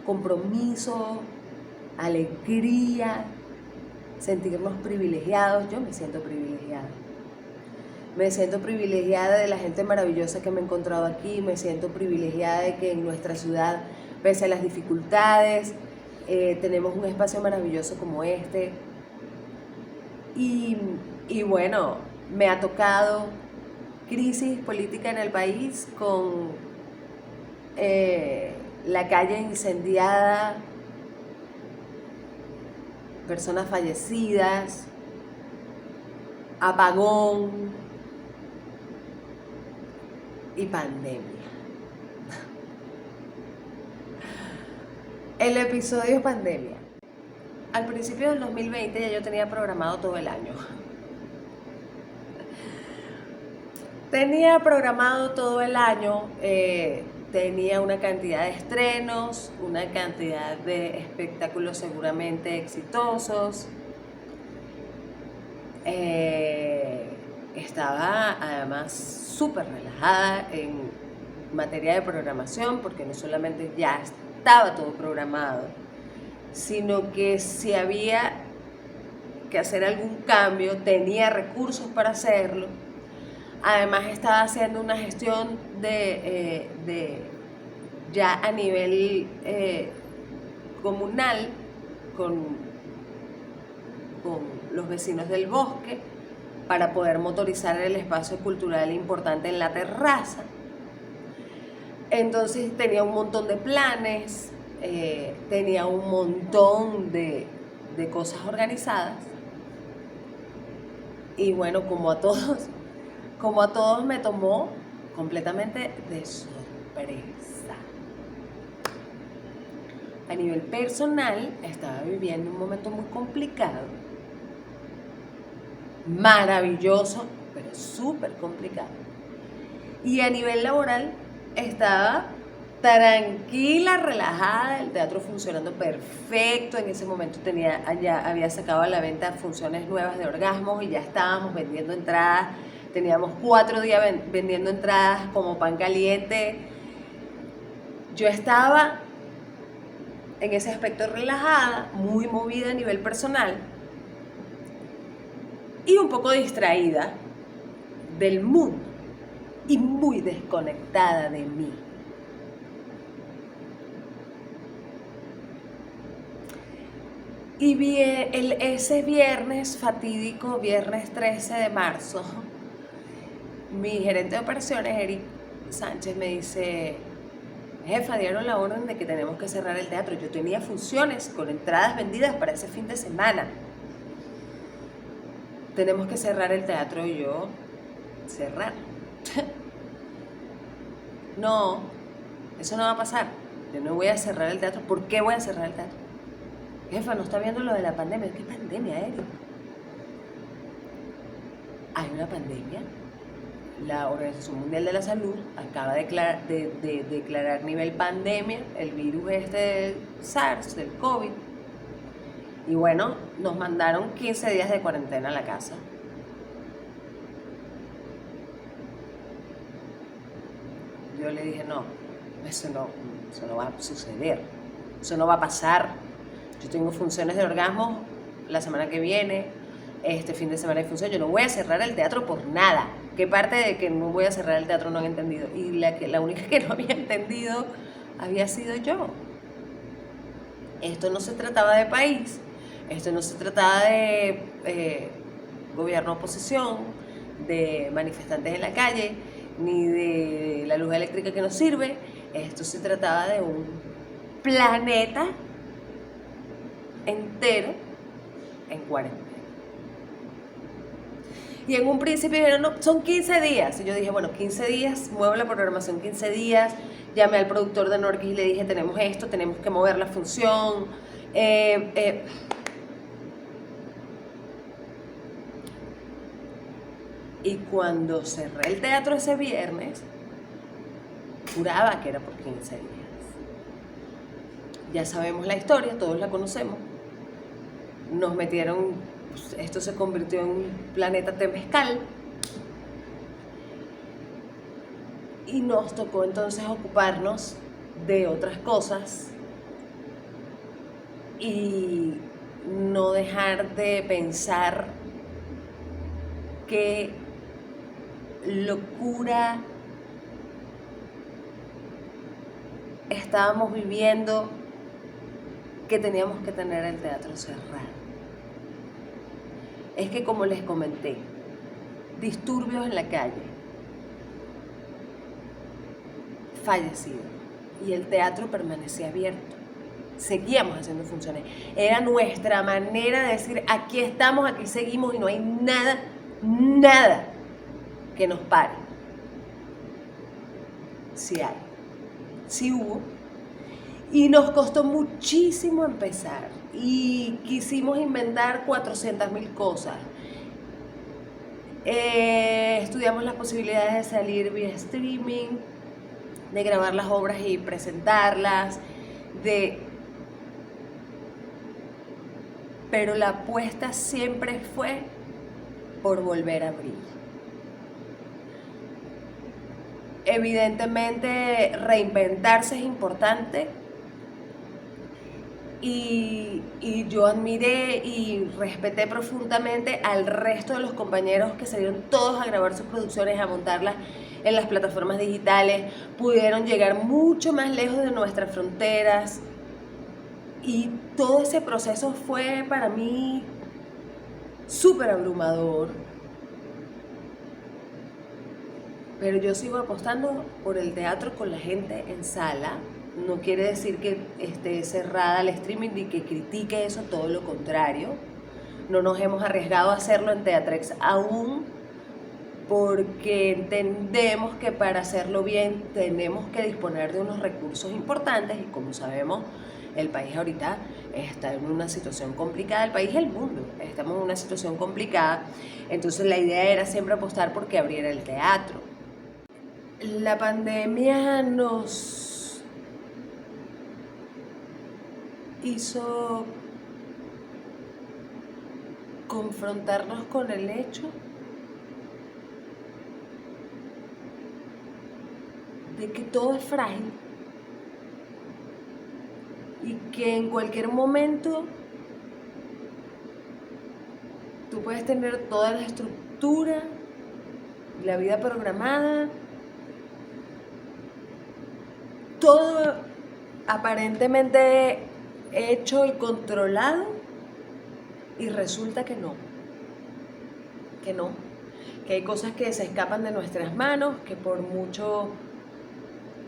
compromiso, alegría, sentirnos privilegiados. Yo me siento privilegiada. Me siento privilegiada de la gente maravillosa que me he encontrado aquí, me siento privilegiada de que en nuestra ciudad, pese a las dificultades, tenemos un espacio maravilloso como este. Y bueno, me ha tocado crisis política en el país con la calle incendiada, personas fallecidas, apagón y pandemia. El episodio pandemia. Al principio del 2020 ya yo tenía programado todo el año. Tenía una cantidad de estrenos, una cantidad de espectáculos seguramente exitosos. estaba además súper relajada en materia de programación, porque no solamente ya estaba todo programado, sino que si había que hacer algún cambio, tenía recursos para hacerlo. Además estaba haciendo una gestión ya a nivel comunal con los vecinos del bosque para poder motorizar el espacio cultural importante en la terraza. Entonces tenía un montón de planes, tenía un montón de cosas organizadas. Y bueno, como a todos me tomó completamente de sorpresa. A nivel personal, estaba viviendo un momento muy complicado, maravilloso, pero súper complicado. Y a nivel laboral, estaba tranquila, relajada, el teatro funcionando perfecto. En ese momento ya había sacado a la venta funciones nuevas de orgasmos y ya estábamos vendiendo entradas. Teníamos 4 días vendiendo entradas como pan caliente. Yo estaba en ese aspecto relajada, muy movida a nivel personal y un poco distraída del mundo y muy desconectada de mí. Y ese viernes fatídico, viernes 13 de marzo, mi gerente de operaciones, Eric Sánchez, me dice: jefa, dieron la orden de que tenemos que cerrar el teatro. Yo tenía funciones con entradas vendidas para ese fin de semana. Tenemos que cerrar el teatro. Y yo, cerrar. No, eso no va a pasar. Yo no voy a cerrar el teatro. ¿Por qué voy a cerrar el teatro? Jefa, ¿no está viendo lo de la pandemia? ¿Qué pandemia, Eric? Hay una pandemia. La Organización Mundial de la Salud acaba de declarar nivel pandemia el virus del SARS, del COVID. Y bueno, nos mandaron 15 días de cuarentena a la casa. Yo le dije: no, eso no va a suceder, eso no va a pasar. Yo tengo funciones de orgasmo la semana que viene, este fin de semana hay función, yo no voy a cerrar el teatro por nada. ¿Qué parte de que no voy a cerrar el teatro no han entendido? Y la única que no había entendido había sido yo. Esto no se trataba de país, esto no se trataba de gobierno oposición, de manifestantes en la calle, ni de la luz eléctrica que nos sirve. Esto se trataba de un planeta entero en cuarentena. Y en un principio dijeron: no, son 15 días. Y yo dije: bueno, 15 días, muevo la programación 15 días. Llamé al productor de Norquis y le dije: tenemos esto, tenemos que mover la función. Y cuando cerré el teatro ese viernes, juraba que era por 15 días. Ya sabemos la historia, todos la conocemos. Nos metieron, esto se convirtió en un planeta temescal. Y nos tocó entonces ocuparnos de otras cosas y no dejar de pensar qué locura estábamos viviendo, que teníamos que tener el teatro cerrado. Es que, como les comenté, disturbios en la calle, fallecido, y el teatro permanecía abierto. Seguíamos haciendo funciones. Era nuestra manera de decir: aquí estamos, aquí seguimos y no hay nada que nos pare. Sí hay, sí hubo. Y nos costó muchísimo empezar. Y quisimos inventar 400.000 cosas. Estudiamos las posibilidades de salir vía streaming, de grabar las obras y presentarlas, pero la apuesta siempre fue por volver a abrir. Evidentemente reinventarse es importante y yo admiré y respeté profundamente al resto de los compañeros que salieron todos a grabar sus producciones, a montarlas en las plataformas digitales, pudieron llegar mucho más lejos de nuestras fronteras y todo ese proceso fue para mí súper abrumador. Pero yo sigo apostando por el teatro con la gente en sala. No quiere decir que esté cerrada al streaming ni que critique eso, todo lo contrario. No nos hemos arriesgado a hacerlo en Teatrex aún porque entendemos que para hacerlo bien tenemos que disponer de unos recursos importantes y como sabemos el país ahorita está en una situación complicada, el país y el mundo, estamos en una situación complicada, entonces la idea era siempre apostar porque abriera el teatro. La pandemia nos hizo confrontarnos con el hecho de que todo es frágil y que en cualquier momento tú puedes tener toda la estructura, la vida programada, todo aparentemente hecho y controlado y resulta que no, que hay cosas que se escapan de nuestras manos, que por mucho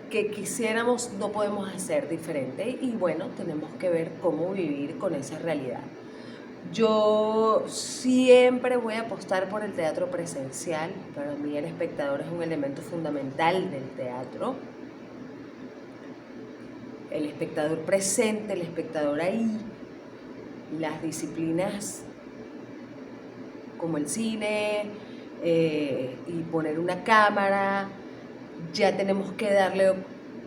que quisiéramos no podemos hacer diferente y bueno, tenemos que ver cómo vivir con esa realidad. Yo siempre voy a apostar por el teatro presencial, para mí el espectador es un elemento fundamental del teatro. El espectador presente, el espectador ahí, las disciplinas como el cine y poner una cámara, ya tenemos que darle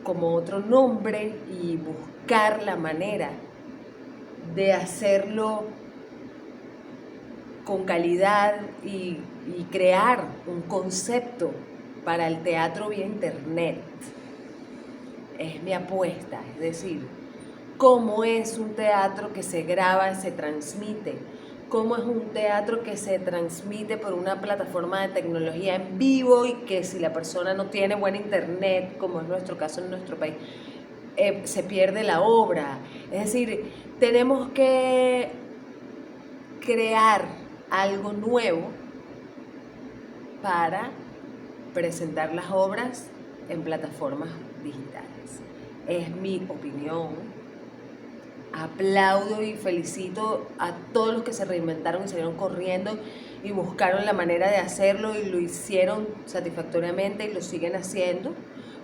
como otro nombre y buscar la manera de hacerlo con calidad y crear un concepto para el teatro vía internet. Es mi apuesta, es decir, cómo es un teatro que se graba y se transmite, cómo es un teatro que se transmite por una plataforma de tecnología en vivo y que si la persona no tiene buen internet, como es nuestro caso en nuestro país, se pierde la obra. Es decir, tenemos que crear algo nuevo para presentar las obras en plataformas digitales. Es mi opinión. Aplaudo y felicito a todos los que se reinventaron y salieron corriendo y buscaron la manera de hacerlo y lo hicieron satisfactoriamente y lo siguen haciendo.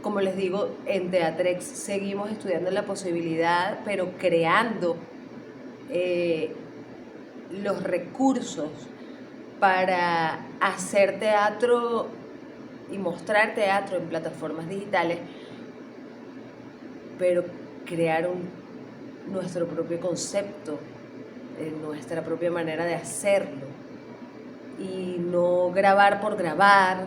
Como les digo, en Teatrex seguimos estudiando la posibilidad, pero creando los recursos para hacer teatro y mostrar teatro en plataformas digitales, pero crear nuestro propio concepto, nuestra propia manera de hacerlo y no grabar por grabar,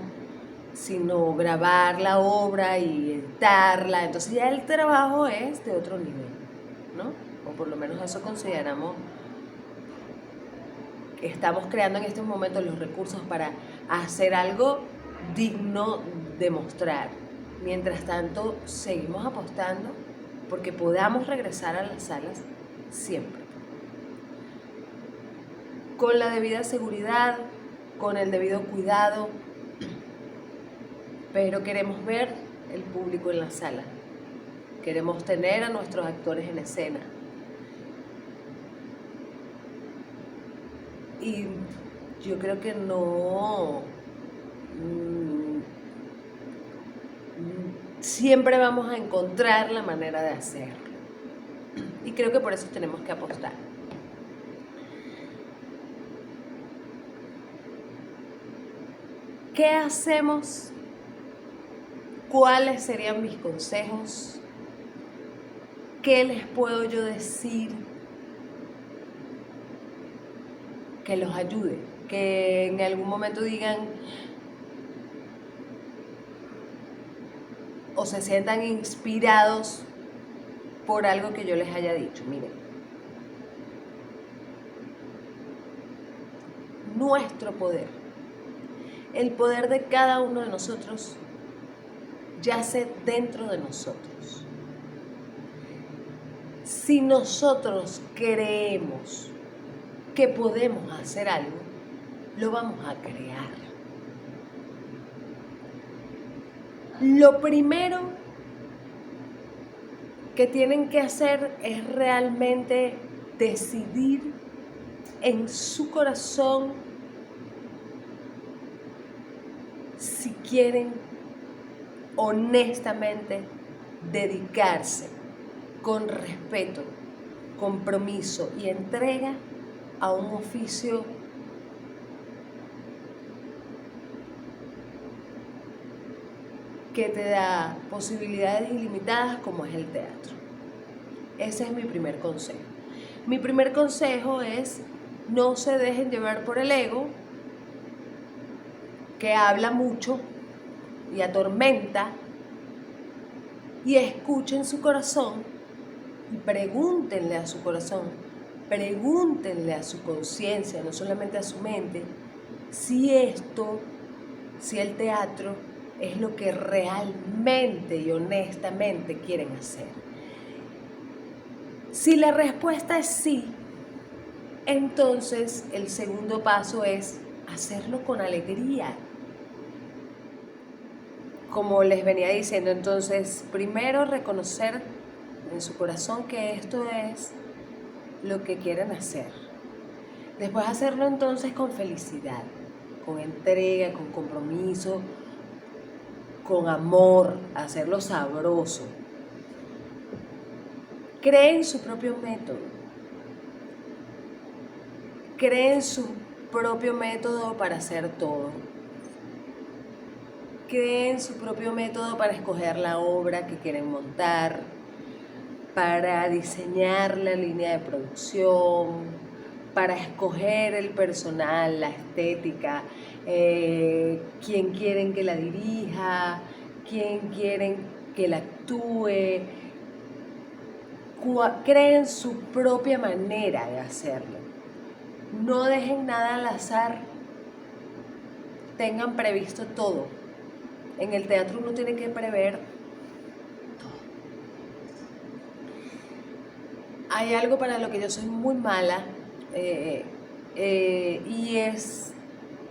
sino grabar la obra y editarla. Entonces ya el trabajo es de otro nivel, ¿no? O por lo menos eso consideramos que estamos creando en estos momentos los recursos para hacer algo digno de mostrar. Mientras tanto, seguimos apostando porque podamos regresar a las salas siempre. Con la debida seguridad, con el debido cuidado, pero queremos ver el público en la sala. Queremos tener a nuestros actores en escena. Y yo creo que no... siempre vamos a encontrar la manera de hacerlo. Y creo que por eso tenemos que apostar. ¿Qué hacemos? ¿Cuáles serían mis consejos? ¿Qué les puedo yo decir que los ayude? Que en algún momento digan, o se sientan inspirados por algo que yo les haya dicho. Miren, nuestro poder, el poder de cada uno de nosotros, yace dentro de nosotros. Si nosotros creemos que podemos hacer algo, lo vamos a crear. Lo primero que tienen que hacer es realmente decidir en su corazón si quieren honestamente dedicarse con respeto, compromiso y entrega a un oficio que te da posibilidades ilimitadas como es el teatro. Ese es mi primer consejo. Mi primer consejo es: no se dejen llevar por el ego, que habla mucho y atormenta, y escuchen su corazón y pregúntenle a su corazón, pregúntenle a su conciencia, no solamente a su mente, si el teatro es lo que realmente y honestamente quieren hacer. Si la respuesta es sí, entonces el segundo paso es hacerlo con alegría. Como les venía diciendo, entonces, primero reconocer en su corazón que esto es lo que quieren hacer. Después hacerlo entonces con felicidad, con entrega, con compromiso, con amor, hacerlo sabroso. Creen su propio método. Creen su propio método para hacer todo. Creen su propio método para escoger la obra que quieren montar, para diseñar la línea de producción, para escoger el personal, la estética, quién quieren que la dirija, quién quieren que la actúe. Creen su propia manera de hacerlo. No dejen nada al azar. Tengan previsto todo. En el teatro uno tiene que prever todo. Hay algo para lo que yo soy muy mala y es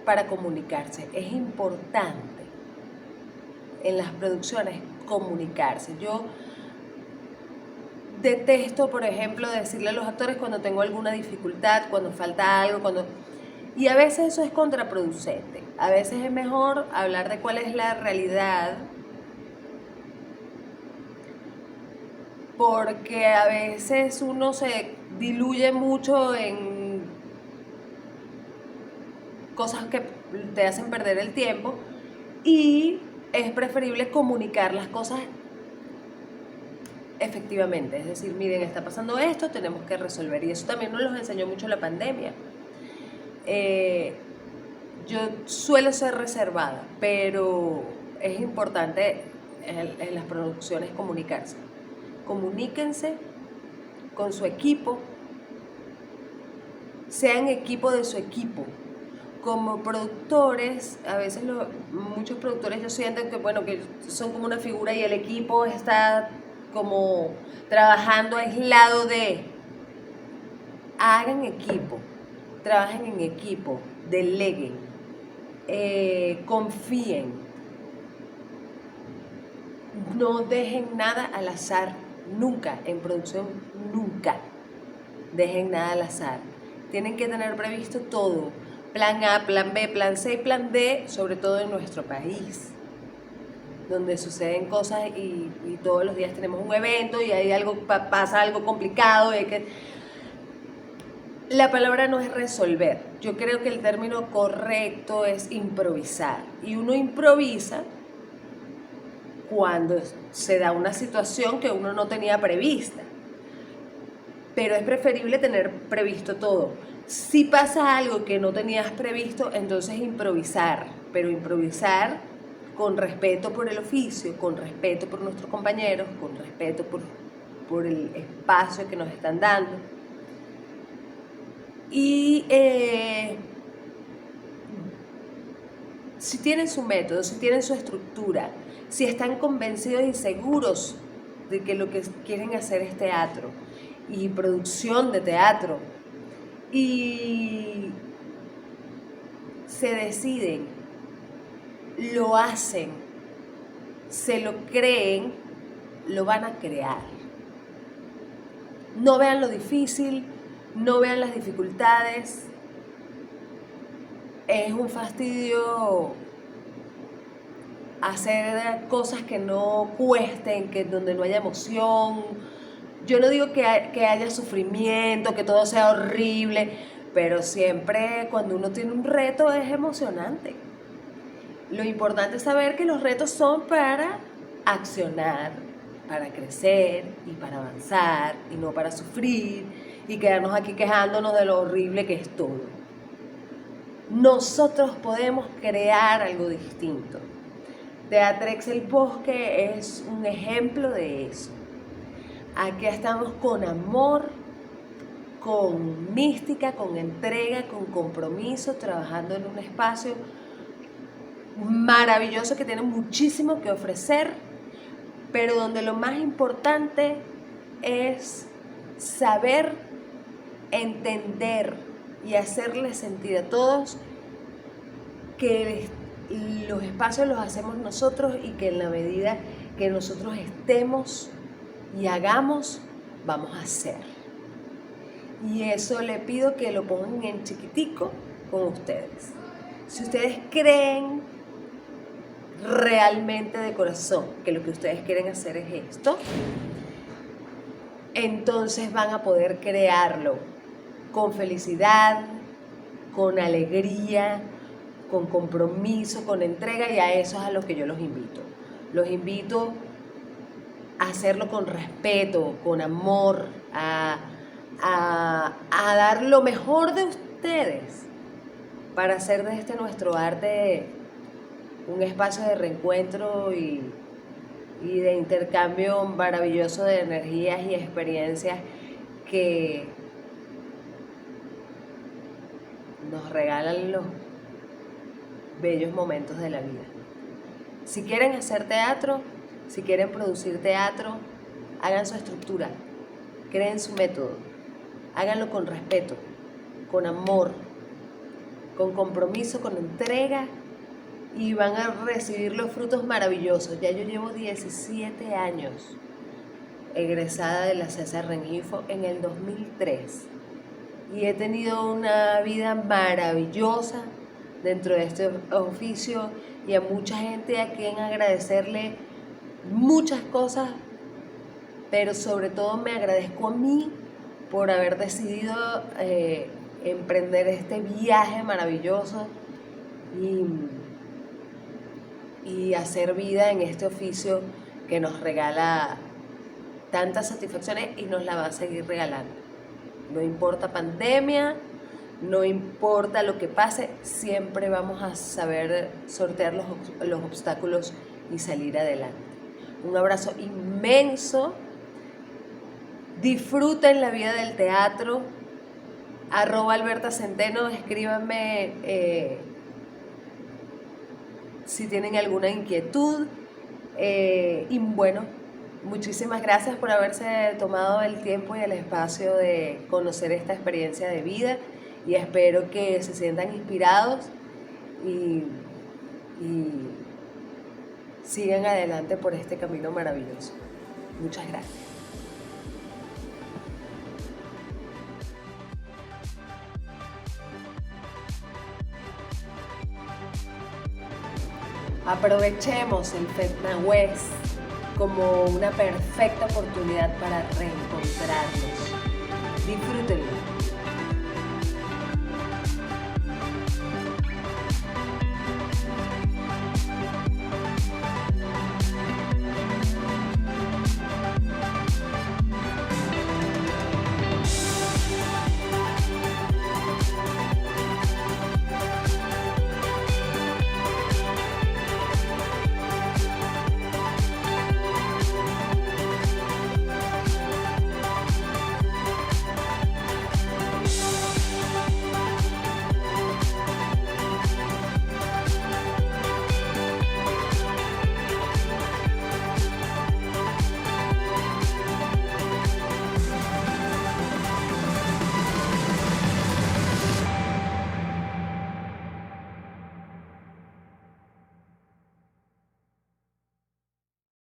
para comunicarse. Es importante en las producciones comunicarse. Yo detesto, por ejemplo, decirle a los actores cuando tengo alguna dificultad, cuando falta algo, y a veces eso es contraproducente. A veces es mejor hablar de cuál es la realidad, porque a veces uno se diluye mucho en cosas que te hacen perder el tiempo, y es preferible comunicar las cosas efectivamente. Es decir, miren, está pasando esto, tenemos que resolver, y eso también nos lo enseñó mucho la pandemia. Yo suelo ser reservada, pero es importante en las producciones comunicarse. Comuníquense con su equipo, sean equipo de su equipo. Como productores, a veces muchos productores yo siento que, bueno, que son como una figura y el equipo está como trabajando aislado de... Hagan equipo, trabajen en equipo, deleguen, confíen, no dejen nada al azar, nunca, en producción, nunca dejen nada al azar. Tienen que tener previsto todo, plan A, plan B, plan C y plan D, sobre todo en nuestro país, donde suceden cosas y todos los días tenemos un evento y hay algo, pasa algo complicado. La palabra no es resolver. Yo creo que el término correcto es improvisar. Y uno improvisa cuando se da una situación que uno no tenía prevista. Pero es preferible tener previsto todo. Si pasa algo que no tenías previsto, entonces improvisar. Pero improvisar con respeto por el oficio, con respeto por nuestros compañeros, con respeto por el espacio que nos están dando. Y si tienen su método, si tienen su estructura, si están convencidos y seguros de que lo que quieren hacer es teatro y producción de teatro, y se deciden, lo hacen, se lo creen, lo van a crear. No vean lo difícil, no vean las dificultades. Es un fastidio hacer cosas que no cuesten, donde no haya emoción. Yo no digo que haya sufrimiento, que todo sea horrible, pero siempre cuando uno tiene un reto es emocionante. Lo importante es saber que los retos son para accionar, para crecer y para avanzar, y no para sufrir y quedarnos aquí quejándonos de lo horrible que es todo. Nosotros podemos crear algo distinto. Teatrex El Bosque es un ejemplo de eso. Aquí estamos con amor, con mística, con entrega, con compromiso, trabajando en un espacio maravilloso que tiene muchísimo que ofrecer, pero donde lo más importante es saber entender y hacerles sentir a todos que los espacios los hacemos nosotros y que en la medida que nosotros estemos y hagamos, vamos a hacer. Y eso le pido que lo pongan en chiquitico con ustedes. Si ustedes creen realmente de corazón que lo que ustedes quieren hacer es esto, entonces van a poder crearlo con felicidad, con alegría, con compromiso, con entrega, y a eso es a lo que yo los invito. Los invito a hacerlo con respeto, con amor, a dar lo mejor de ustedes para hacer de este nuestro arte un espacio de reencuentro y de intercambio maravilloso de energías y experiencias que nos regalan los bellos momentos de la vida. Si quieren hacer teatro, si quieren producir teatro, hagan su estructura, creen su método, háganlo con respeto, con amor, con compromiso, con entrega, y van a recibir los frutos maravillosos. Ya yo llevo 17 años egresada de la César Rengifo en el 2003 y he tenido una vida maravillosa dentro de este oficio, y a mucha gente a quien agradecerle muchas cosas, pero sobre todo me agradezco a mí por haber decidido emprender este viaje maravilloso y hacer vida en este oficio que nos regala tantas satisfacciones y nos la va a seguir regalando. No importa pandemia, no importa lo que pase, siempre vamos a saber sortear los obstáculos y salir adelante. Un abrazo inmenso. Disfruten la vida del teatro. @AlbertaCenteno, escríbanme si tienen alguna inquietud. Y bueno, muchísimas gracias por haberse tomado el tiempo y el espacio de conocer esta experiencia de vida, y espero que se sientan inspirados y sigan adelante por este camino maravilloso. Muchas gracias. Aprovechemos el FETNAWES como una perfecta oportunidad para reencontrarnos. Disfrútenlo.